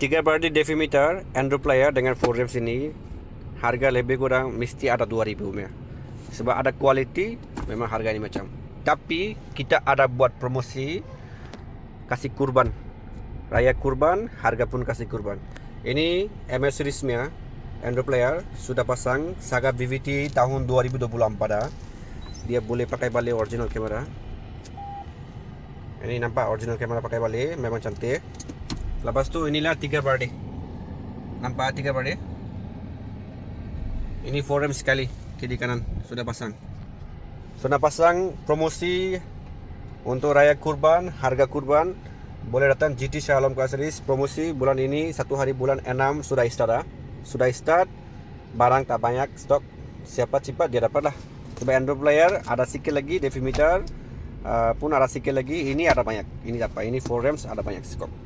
3 body defimeter Android player dengan 4 rems ini harga lebih kurang mesti ada 2000 ya. Sebab ada kualiti, memang harga ini macam. Tapi kita ada buat promosi kasih kurban. Raya kurban, harga pun kasih kurban. Ini MS series-nya Android player sudah pasang Saga VVT tahun 2024 dah. Dia boleh pakai balik original kamera. Ini nampak original kamera pakai balik, memang cantik. Lepas tu inilah 3 body. Nampak 3 body? Ini 4 rem sekali, kiri kanan sudah pasang. Sudah pasang promosi untuk raya kurban, harga kurban. Boleh datang GT Shalom Car Series. Promosi bulan ini 1 hari bulan 6 sudah start. Sudah start. Barang tak banyak stok. Siapa cepat dia dapat lah. Sebab Android player ada sikit lagi, defimeter pun ada sikit lagi. Ini ada banyak. Ini apa? Ini 4 rems ada banyak stok.